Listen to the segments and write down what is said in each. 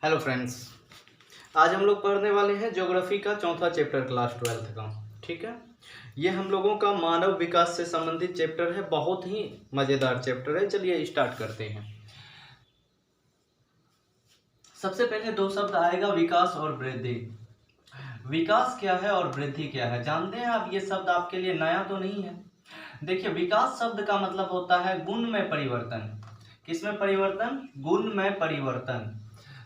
Hello friends. आज हम लोग पढ़ने वाले हैं ज्योग्राफी का चौथा चैप्टर क्लास 12th का। ठीक है, ये हम लोगों का मानव विकास से संबंधित चैप्टर है। बहुत ही मज़ेदार चैप्टर है। चलिए स्टार्ट करते हैं। सबसे पहले दो शब्द आएगा, विकास और वृद्धि। विकास क्या है और वृद्धि क्या है, जानते हैं आप? ये शब्द आपके लिए नया तो नहीं है। देखिए, विकास शब्द का मतलब होता है गुण में परिवर्तन। किसमें परिवर्तन? गुण में परिवर्तन।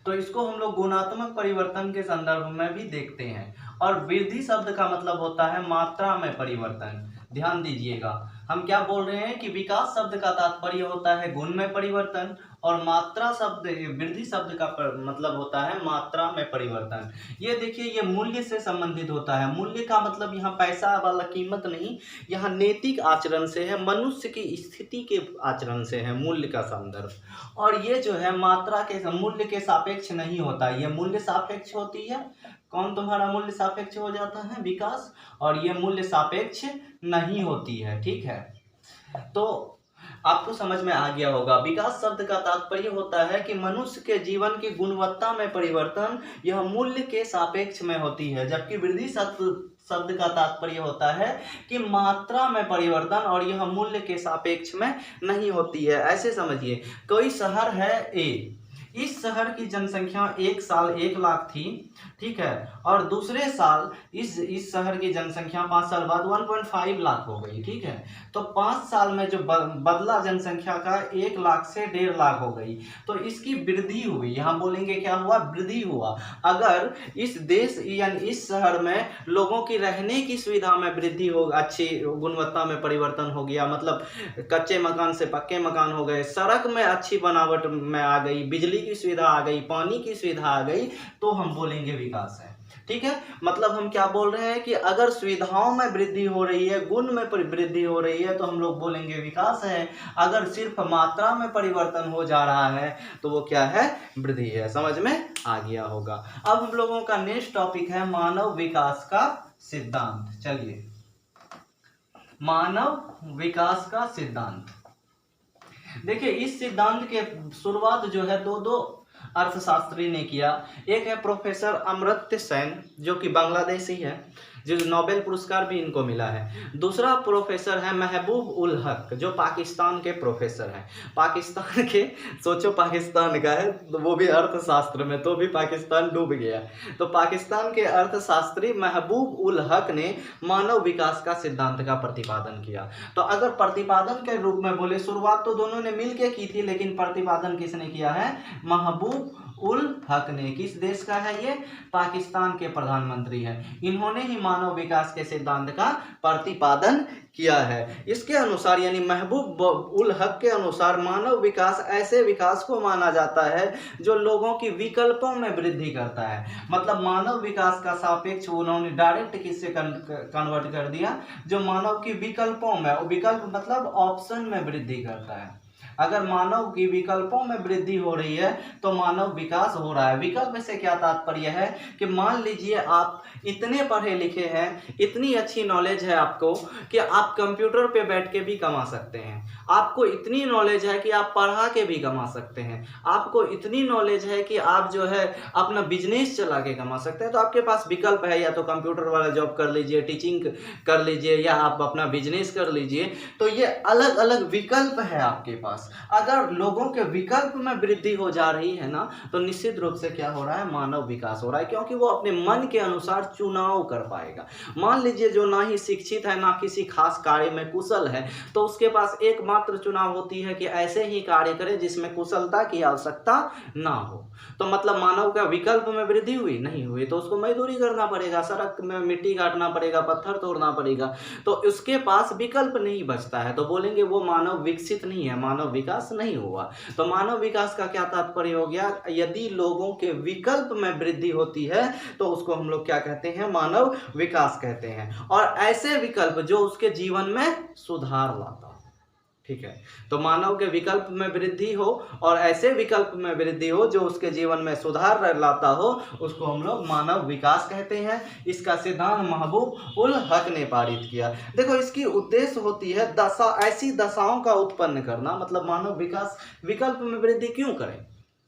तो इसको हम लोग गुणात्मक परिवर्तन के संदर्भ में भी देखते हैं। और वृद्धि शब्द का मतलब होता है मात्रा में परिवर्तन। ध्यान दीजिएगा, हम क्या बोल रहे हैं कि विकास शब्द का तात्पर्य होता है गुण में परिवर्तन, और मात्रा शब्द वृद्धि शब्द का मतलब होता है मात्रा में परिवर्तन। ये देखिए, ये मूल्य से संबंधित होता है। मूल्य का मतलब यहाँ पैसा वाला कीमत नहीं, यहाँ नैतिक आचरण से है, मनुष्य की स्थिति के आचरण से है मूल्य का संदर्भ। और ये जो है मात्रा के मूल्य के सापेक्ष नहीं होता, ये मूल्य सापेक्ष होती है। कौन तुम्हारा मूल्य सापेक्ष हो जाता है? विकास। और ये मूल्य सापेक्ष नहीं होती है। ठीक है, तो आपको समझ में आ गया होगा। विकास शब्द का तात्पर्य होता है कि मनुष्य के जीवन की गुणवत्ता में परिवर्तन, यह मूल्य के सापेक्ष में होती है। जबकि वृद्धि शब्द का तात्पर्य होता है कि मात्रा में परिवर्तन, और यह मूल्य के सापेक्ष में नहीं होती है। ऐसे समझिए, कोई शहर है ए, इस शहर की जनसंख्या एक साल 1 लाख थी, ठीक है, और दूसरे साल इस शहर की जनसंख्या 5 साल बाद 1.5 लाख हो गई। ठीक है, तो 5 साल में जो बदला जनसंख्या का 1 लाख से 1.5 लाख हो गई, तो इसकी वृद्धि हुई। यहाँ बोलेंगे क्या हुआ? वृद्धि हुआ। अगर इस देश यानी इस शहर में लोगों की रहने की सुविधा में वृद्धि हो, अच्छी गुणवत्ता में परिवर्तन हो गया, मतलब कच्चे मकान से पक्के मकान हो गए, सड़क में अच्छी बनावट में आ गई, बिजली की सुविधा आ गई, पानी की सुविधा आ गई, तो हम बोलेंगे विकास है। ठीक है, मतलब हम क्या बोल रहे हैं कि अगर सुविधाओं में वृद्धि हो रही है, गुण में वृद्धि हो रही है, तो हम लोग बोलेंगे विकास है। अगर सिर्फ मात्रा में परिवर्तन हो जा रहा है तो वो क्या है? वृद्धि है। समझ में आ गया होगा। अब हम लोगों का नेक्स्ट टॉपिक है मानव विकास का सिद्धांत। चलिए, मानव विकास का सिद्धांत। देखिए, इस सिद्धांत के शुरुआत जो है दो अर्थशास्त्री ने किया। एक है प्रोफेसर अमर्त्य सेन, जो कि बांग्लादेशी है, जो नोबेल पुरस्कार भी इनको मिला है। दूसरा प्रोफेसर है महबूब उल हक, जो पाकिस्तान के प्रोफेसर हैं। पाकिस्तान के, सोचो पाकिस्तान का है तो वो भी अर्थशास्त्र में, तो भी पाकिस्तान डूब गया। तो पाकिस्तान के अर्थशास्त्री महबूब उल हक ने मानव विकास का सिद्धांत का प्रतिपादन किया। तो अगर प्रतिपादन के रूप में बोले, शुरुआत तो दोनों ने मिलकर की थी, लेकिन प्रतिपादन किसने किया है? महबूब उल हक ने। किस देश का है ये? पाकिस्तान के प्रधानमंत्री हैं। इन्होंने ही मानव विकास के सिद्धांत का प्रतिपादन किया है। इसके अनुसार, यानी महबूब उल हक के अनुसार, मानव विकास ऐसे विकास को माना जाता है जो लोगों की विकल्पों में वृद्धि करता है। मतलब मानव विकास का सापेक्ष उन्होंने डायरेक्ट किससे कन्वर्ट कर दिया? जो मानव की विकल्पों में, विकल्प मतलब ऑप्शन में वृद्धि करता है। अगर मानव की विकल्पों में वृद्धि हो रही है तो मानव विकास हो रहा है। विकल्प से क्या तात्पर्य है कि मान लीजिए आप इतने पढ़े लिखे हैं, इतनी अच्छी नॉलेज है आपको कि आप कंप्यूटर पे बैठ के भी कमा सकते हैं। आपको इतनी नॉलेज है कि आप पढ़ा के भी कमा सकते हैं। आपको इतनी नॉलेज है कि आप जो है अपना बिजनेस चला के कमा सकते हैं। तो आपके पास विकल्प है, या तो कंप्यूटर वाला जॉब कर लीजिए, टीचिंग कर लीजिए, या आप अपना बिजनेस कर लीजिए। तो ये अलग अलग विकल्प है आपके पास। अगर लोगों के विकल्प में वृद्धि हो जा रही है ना, तो निश्चित रूप से क्या हो रहा है? मानव विकास हो रहा है, क्योंकि वो अपने मन के अनुसार चुनाव कर पाएगा। मान लीजिए जो ना ही शिक्षित है, ना किसी खास कार्य में कुशल है, तो उसके पास एकमात्र चुनाव होती है कि ऐसे ही कार्य करे जिसमें कुशलता की आवश्यकता ना हो। तो मतलब मानव का विकल्प में वृद्धि हुई? नहीं हुई। तो उसको मजदूरी करना पड़ेगा, सड़क में मिट्टी काटना पड़ेगा, पत्थर तोड़ना पड़ेगा, तो उसके पास विकल्प नहीं बचता है। तो बोलेंगे वो मानव विकसित नहीं है, मानव विकास नहीं हुआ। तो मानव विकास का क्या तात्पर्य हो गया? यदि लोगों के विकल्प में वृद्धि होती है तो उसको हम लोग क्या कहते हैं? मानव विकास कहते हैं। और ऐसे विकल्प जो उसके जीवन में सुधार लाता। ठीक है, तो मानव के विकल्प में वृद्धि हो और ऐसे विकल्प में वृद्धि हो जो उसके जीवन में सुधार लाता हो, उसको हम लोग मानव विकास कहते हैं। इसका सिद्धांत महबूब उल हक ने पारित किया। देखो, इसकी उद्देश्य होती है ऐसी दशाओं का उत्पन्न करना। मतलब मानव विकास विकल्प में वृद्धि क्यों करें?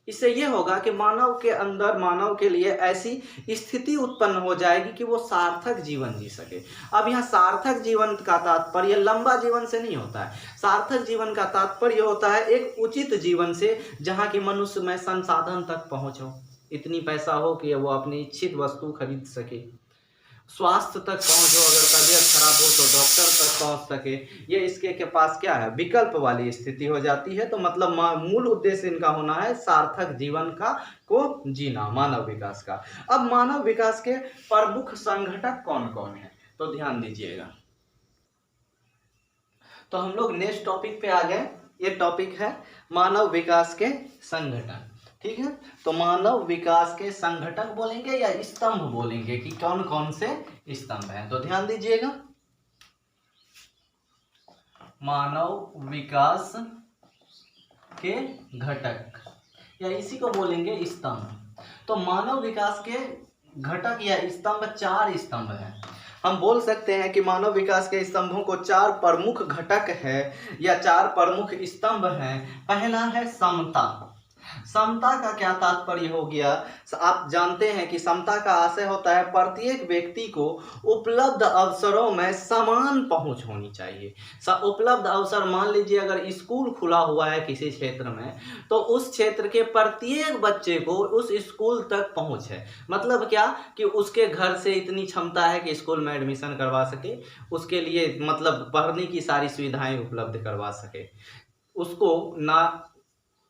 इससे ये होगा कि मानव के अंदर, मानव के लिए ऐसी स्थिति उत्पन्न हो जाएगी कि वो सार्थक जीवन जी सके। अब यहाँ सार्थक जीवन का तात्पर्य लंबा जीवन से नहीं होता है। सार्थक जीवन का तात्पर्य होता है एक उचित जीवन से, जहाँ की मनुष्य में संसाधन तक पहुँच हो, इतनी पैसा हो कि वो अपनी इच्छित वस्तु खरीद सके, स्वास्थ्य तक पहुँच हो, अगर तबीयत खराब हो तो डॉक्टर तक पहुँच सके। ये इसके के पास क्या है, विकल्प वाली स्थिति हो जाती है। तो मतलब मूल उद्देश्य इनका होना है सार्थक जीवन का को जीना, मानव विकास का। अब मानव विकास के प्रमुख संघटक कौन कौन है, तो ध्यान दीजिएगा। तो हम लोग नेक्स्ट टॉपिक पे आ गए। ये टॉपिक है मानव विकास के संगठन, ठीक है। तो मानव विकास के संघटक बोलेंगे या स्तंभ बोलेंगे कि कौन कौन से स्तंभ हैं, तो ध्यान दीजिएगा। मानव विकास के घटक या इसी को बोलेंगे स्तंभ। तो मानव विकास के घटक या स्तंभ 4 स्तंभ हैं। हम बोल सकते हैं कि मानव विकास के स्तंभों को 4 प्रमुख घटक है या 4 प्रमुख स्तंभ हैं। पहला है समता। समता का क्या तात्पर्य हो गया, आप जानते हैं कि समता का आशय होता है प्रत्येक व्यक्ति को उपलब्ध अवसरों में समान पहुंच होनी चाहिए। उपलब्ध अवसर, मान लीजिए अगर स्कूल खुला हुआ है किसी क्षेत्र में, तो उस क्षेत्र के प्रत्येक बच्चे को उस स्कूल तक पहुंच है। मतलब क्या कि उसके घर से इतनी क्षमता है कि स्कूल में एडमिशन करवा सके, उसके लिए मतलब पढ़ने की सारी सुविधाएं उपलब्ध करवा सके, उसको ना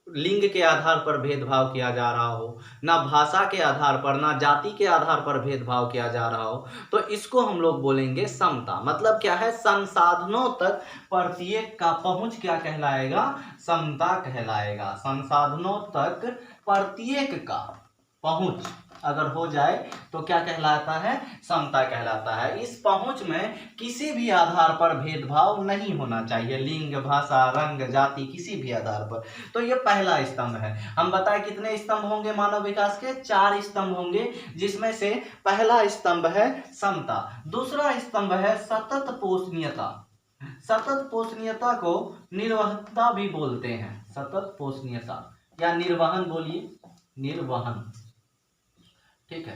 लिंग के आधार पर भेदभाव किया जा रहा हो, ना भाषा के आधार पर, ना जाति के आधार पर भेदभाव किया जा रहा हो, तो इसको हम लोग बोलेंगे समता। मतलब क्या है, संसाधनों तक प्रत्येक का पहुंच क्या कहलाएगा, समता कहलाएगा। संसाधनों तक प्रत्येक का पहुंच अगर हो जाए तो क्या कहलाता है, समता कहलाता है। इस पहुंच में किसी भी आधार पर भेदभाव नहीं होना चाहिए, लिंग, भाषा, रंग, जाति, किसी भी आधार पर। तो ये पहला स्तंभ है। हम बताएं कितने स्तंभ होंगे मानव विकास के, 4 स्तंभ होंगे, जिसमें से पहला स्तंभ है समता। दूसरा स्तंभ है सतत पोषणीयता। सतत पोषणीयता को निर्वहनता भी बोलते हैं। सतत पोषणीयता या निर्वहन बोलिए, निर्वहन, ठीक है।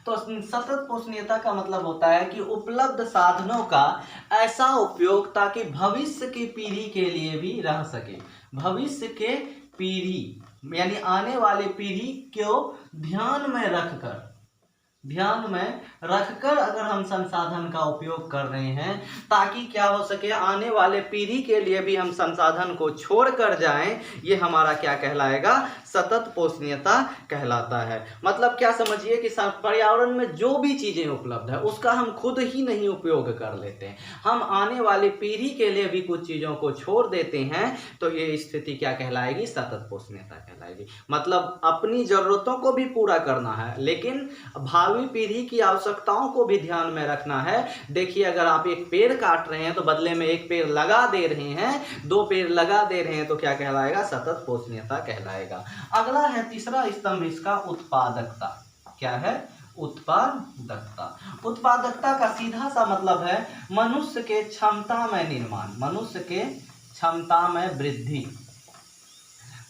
तो सतत पोषणीयता का मतलब होता है कि उपलब्ध साधनों का ऐसा उपयोग ताकि भविष्य की पीढ़ी के लिए भी रह सके। भविष्य के पीढ़ी यानी आने वाले पीढ़ी को ध्यान में रखकर अगर हम संसाधन का उपयोग कर रहे हैं, ताकि क्या हो सके, आने वाले पीढ़ी के लिए भी हम संसाधन को छोड़ कर जाएं, ये हमारा क्या कहलाएगा, सतत पोषणीयता कहलाता है। मतलब क्या समझिए कि पर्यावरण में जो भी चीजें उपलब्ध है उसका हम खुद ही नहीं उपयोग कर लेते हैं, हम आने वाली पीढ़ी के लिए भी कुछ चीजों को छोड़ देते हैं, तो ये स्थिति क्या कहलाएगी, सतत पोषणीयता कहलाएगी। मतलब अपनी जरूरतों को भी पूरा करना है, लेकिन भावी पीढ़ी की आवश्यकताओं को भी ध्यान में रखना है। देखिए अगर आप एक पेड़ काट रहे हैं तो बदले में एक पेड़ लगा दे रहे हैं, 2 पेड़ लगा दे रहे हैं, तो क्या कहलाएगा, सतत पोषणीयता कहलाएगा। अगला है तीसरा स्तंभ इसका, उत्पादकता। क्या है, उत्पादकता। उत्पादकता का सीधा सा मतलब है मनुष्य के क्षमता में निर्माण, मनुष्य के क्षमता में वृद्धि।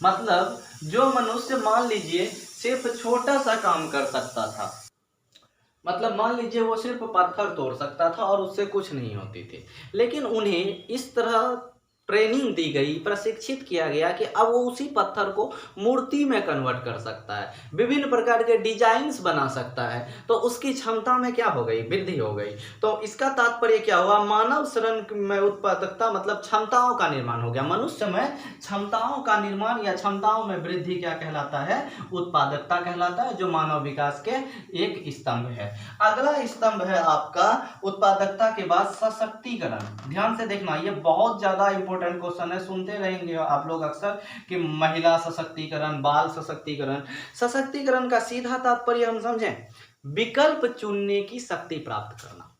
मतलब जो मनुष्य मान लीजिए सिर्फ छोटा सा काम कर सकता था, मतलब मान लीजिए वो सिर्फ पत्थर तोड़ सकता था और उससे कुछ नहीं होती थी, लेकिन उन्हें इस तरह ट्रेनिंग दी गई, प्रशिक्षित किया गया कि अब वो उसी पत्थर को मूर्ति में कन्वर्ट कर सकता है, विभिन्न प्रकार के डिजाइन्स बना सकता है, तो उसकी क्षमता में क्या हो गई, वृद्धि हो गई। तो इसका तात्पर्य क्या हुआ, मानव श्रम में उत्पादकता मतलब क्षमताओं का निर्माण हो गया। मनुष्य में क्षमताओं का निर्माण या क्षमताओं में वृद्धि क्या कहलाता है, उत्पादकता कहलाता है, जो मानव विकास के एक स्तंभ है। अगला स्तंभ है आपका उत्पादकता के बाद सशक्तिकरण। ध्यान से देखना, ये बहुत ज्यादा इंपॉर्टेंट क्वेश्चन है, सुनते रहेंगे आप लोग अक्सर कि महिला सशक्तिकरण, बाल सशक्तिकरण। सशक्तिकरण का सीधा तात्पर्य हम समझें, विकल्प चुनने की शक्ति प्राप्त करना।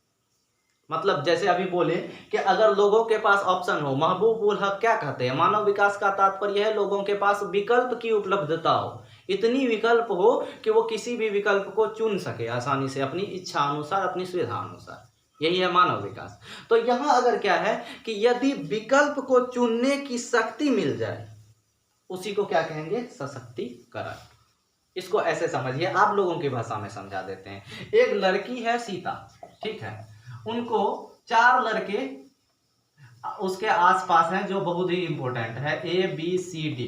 मतलब जैसे अभी बोले कि अगर लोगों के पास ऑप्शन हो, महबूब उल हक क्या कहते हैं, मानव विकास का तात्पर्य है लोगों के पास विकल्प की उपलब्धता हो, इतनी विकल्प हो कि वो किसी भी विकल्प को चुन सके आसानी से, अपनी इच्छा अनुसार, अपनी सुविधा अनुसार। यही है मानव विकास। तो यहाँ अगर क्या है कि यदि विकल्प को चुनने की शक्ति मिल जाए, उसी को क्या कहेंगे, सशक्तिकरण। इसको ऐसे समझिए, आप लोगों की भाषा में समझा देते हैं। एक लड़की है सीता, ठीक है, उनको 4 लड़के उसके आसपास हैं जो बहुत ही इंपॉर्टेंट है, ABCD।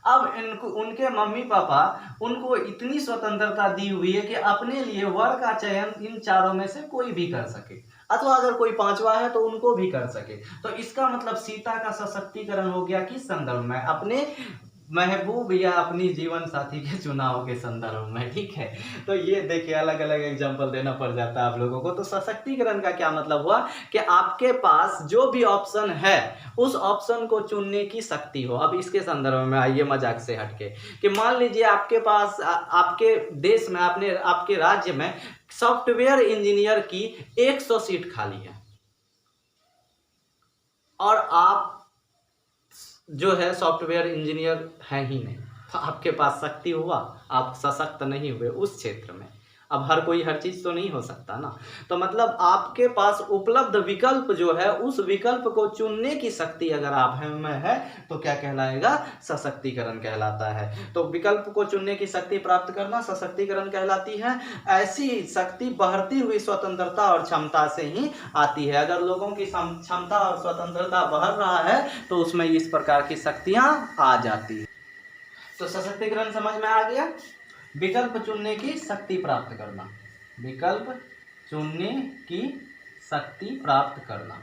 अब इनको उनके मम्मी पापा उनको इतनी स्वतंत्रता दी हुई है कि अपने लिए वर का चयन इन चारों में से कोई भी कर सके, अथवा अगर कोई 5वां है तो उनको भी कर सके। तो इसका मतलब सीता का सशक्तिकरण हो गया किस संदर्भ में, अपने महबूब या अपनी जीवन साथी के चुनाव के संदर्भ में, ठीक है। तो ये देखिए अलग अलग एग्जांपल देना पड़ जाता है आप लोगों को। तो सशक्तिकरण का क्या मतलब हुआ कि आपके पास जो भी ऑप्शन है उस ऑप्शन को चुनने की शक्ति हो। अब इसके संदर्भ में आइए मजाक से हटके कि मान लीजिए आपके पास आपके देश में आपके राज्य में सॉफ्टवेयर इंजीनियर की 100 सीट खाली है और आप जो है सॉफ्टवेयर इंजीनियर है ही नहीं, तो आपके पास शक्ति हुआ, आप सशक्त नहीं हुए उस क्षेत्र में। अब हर कोई हर चीज तो नहीं हो सकता ना, तो मतलब आपके पास उपलब्ध विकल्प जो है उस विकल्प को चुनने की शक्ति अगर आप में है तो क्या कहलाएगा, सशक्तिकरण कहलाता है। तो विकल्प को चुनने की शक्ति प्राप्त करना सशक्तिकरण कहलाती है। ऐसी शक्ति बढ़ती हुई स्वतंत्रता और क्षमता से ही आती है। अगर लोगों की क्षमता और स्वतंत्रता बढ़ रहा है तो उसमें इस प्रकार की शक्तियां आ जाती है। तो सशक्तिकरण समझ में आ गया। विकल्प चुनने की शक्ति प्राप्त करना, विकल्प चुनने की शक्ति प्राप्त करना,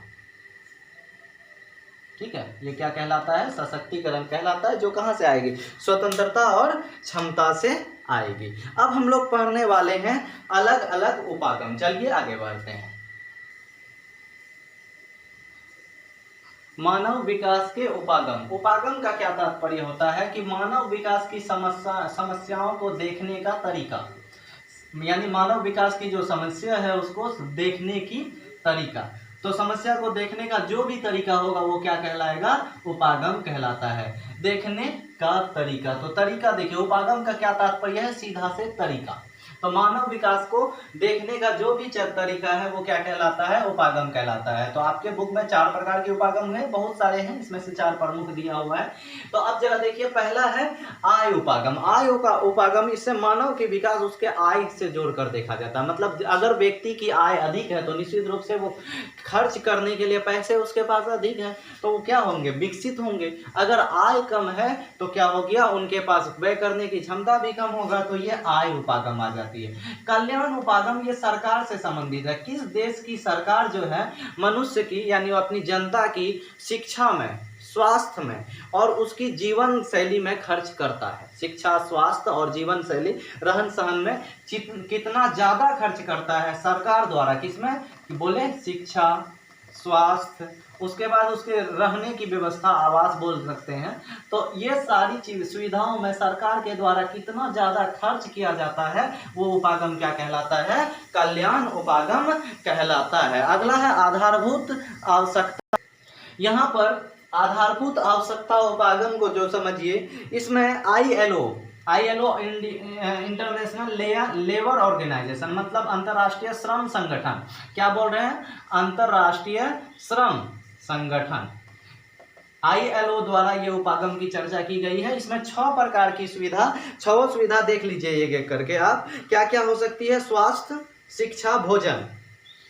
ठीक है, ये क्या कहलाता है, सशक्तिकरण कहलाता है, जो कहां से आएगी, स्वतंत्रता और क्षमता से आएगी। अब हम लोग पढ़ने वाले हैं अलग अलग उपागम। चलिए आगे बढ़ते हैं। मानव विकास के उपागम। उपागम का क्या तात्पर्य होता है कि मानव विकास की समस्याओं को देखने का तरीका, यानी मानव विकास की जो समस्या है उसको देखने की तरीका। तो समस्या को देखने का जो भी तरीका होगा वो क्या कहलाएगा, उपागम कहलाता है। देखने का तरीका, तो तरीका देखिए, उपागम का क्या तात्पर्य है, सीधा से तरीका। तो मानव विकास को देखने का जो भी तरीका है वो क्या कहलाता है, उपागम कहलाता है। तो आपके बुक में 4 प्रकार के उपागम है, बहुत सारे हैं, इसमें से 4 प्रमुख दिया हुआ है। तो अब जरा देखिए, पहला है आय उपागम। आय उपागम, इससे मानव के विकास उसके आय से जोड़कर देखा जाता है। मतलब अगर व्यक्ति की आय अधिक है तो निश्चित रूप से वो खर्च करने के लिए पैसे उसके पास अधिक है तो वो क्या होंगे, विकसित होंगे। अगर आय कम है तो क्या हो गया, उनके पास व्यय करने की क्षमता भी कम होगा, तो ये आय उपागम आ जाती है। कल्याण उपागम ये सरकार से संबंधित है। किस देश की सरकार जो है मनुष्य की यानी अपनी जनता की शिक्षा में, स्वास्थ्य में और उसकी जीवन शैली में खर्च करता है। शिक्षा, स्वास्थ्य और जीवन शैली, रहन सहन में कितना ज्यादा खर्च करता है सरकार द्वारा, किसमें बोले, शिक्षा, स्वास्थ्य, उसके बाद उसके रहने की व्यवस्था, आवास बोल सकते हैं। तो ये सारी चीज सुविधाओं में सरकार के द्वारा कितना ज्यादा खर्च किया जाता है वो उपागम क्या कहलाता है, कल्याण उपागम कहलाता है। अगला है आधारभूत आवश्यकता। यहाँ पर आधारभूत आवश्यकता उपागम को जो समझिए, इसमें ILO इंटरनेशनल लेबर ऑर्गेनाइजेशन, मतलब अंतर्राष्ट्रीय श्रम संगठन, क्या बोल रहे हैं, अंतर्राष्ट्रीय श्रम संगठन, ILO द्वारा ये उपागम की चर्चा की गई है। इसमें 6 प्रकार की सुविधा, 6 सुविधा देख लीजिए एक एक करके आप, क्या क्या हो सकती है, स्वास्थ्य, शिक्षा, भोजन,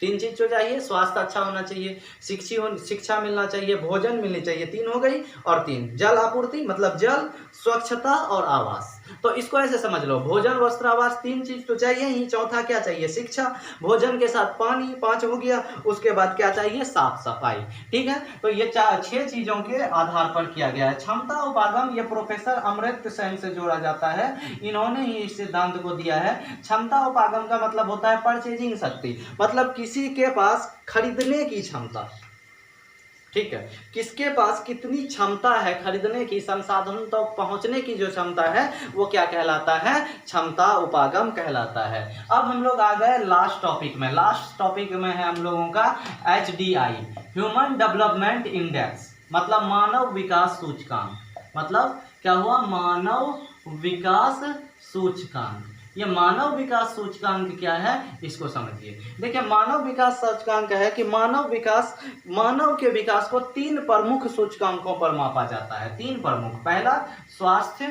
3 चीज तो चाहिए, स्वास्थ्य अच्छा होना चाहिए, शिक्षा मिलना चाहिए, भोजन मिलनी चाहिए, 3 हो गई, और 3 जल आपूर्ति, मतलब जल, स्वच्छता और आवास। तो इसको ऐसे समझ लो, भोजन, वस्त्र, आवास, 3 चीज तो चाहिए ही, चौथा क्या चाहिए, शिक्षा, भोजन के साथ पानी, 5 हो गया, उसके बाद क्या चाहिए, साफ सफाई, ठीक है। तो ये 6 चीजों के आधार पर किया गया है। क्षमता उपागम ये प्रोफेसर अमर्त्य सेन से जोड़ा जाता है, इन्होंने ही इस सिद्धांत को दिया है। क्षमता उपागम का मतलब होता है परचेजिंग शक्ति, मतलब किसी के पास खरीदने की क्षमता, ठीक है, किसके पास कितनी क्षमता है खरीदने की, संसाधन तक तो पहुंचने की जो क्षमता है वो क्या कहलाता है, क्षमता उपागम कहलाता है। अब हम लोग आ गए लास्ट टॉपिक में। लास्ट टॉपिक में है हम लोगों का HDI, ह्यूमन डेवलपमेंट इंडेक्स, मतलब मानव विकास सूचकांक। मतलब क्या हुआ, मानव विकास सूचकांक। ये मानव विकास सूचकांक क्या है इसको समझिए। देखिए मानव विकास सूचकांक है कि मानव के विकास को 3 प्रमुख सूचकांकों पर मापा जाता है। 3 प्रमुख, पहला स्वास्थ्य,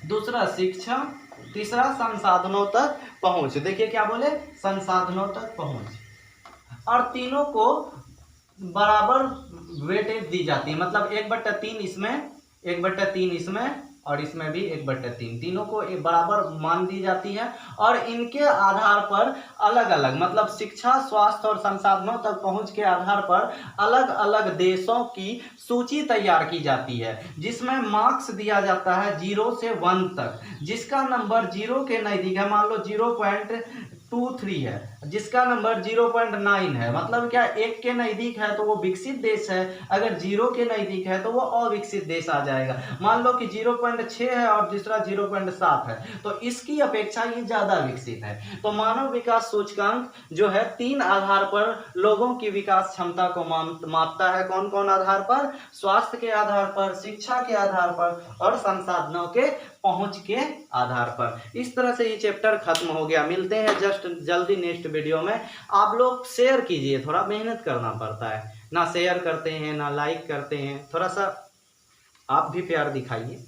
दूसरा शिक्षा, तीसरा संसाधनों तक पहुंच। देखिए क्या बोले, संसाधनों तक पहुंच। और तीनों को बराबर वेटेज दी जाती है, मतलब 1/3 इसमें, 1/3 इसमें और इसमें भी 1/3, तीनों को एक बराबर मान दी जाती है। और इनके आधार पर अलग अलग, मतलब शिक्षा, स्वास्थ्य और संसाधनों तक पहुंच के आधार पर अलग अलग देशों की सूची तैयार की जाती है, जिसमें मार्क्स दिया जाता है 0 से 1 तक। जिसका नंबर 0 के नजदीक है, मान लो 0.23 है, जिसका नंबर 0.9 है, मतलब क्या 1 के नजदीक है तो वो विकसित देश है, अगर 0 के नजदीक है तो वो अविकसित देश आ जाएगा। मान लो कि 0.6 है और दूसरा 0.7 है, तो इसकी अपेक्षा ये ज्यादा विकसित है। तो मानव विकास सूचकांक जो है 3 आधार पर लोगों की विकास क्षमता को मापता है। कौन कौन आधार पर? स्वास्थ्य के आधार पर, शिक्षा के आधार पर और संसाधनों के पहुंच के आधार पर। इस तरह से ये चैप्टर खत्म हो गया। मिलते हैं जस्ट जल्दी नेक्स्ट वीडियो में। आप लोग शेयर कीजिए, थोड़ा मेहनत करना पड़ता है, ना शेयर करते हैं ना लाइक करते हैं, थोड़ा सा आप भी प्यार दिखाइए।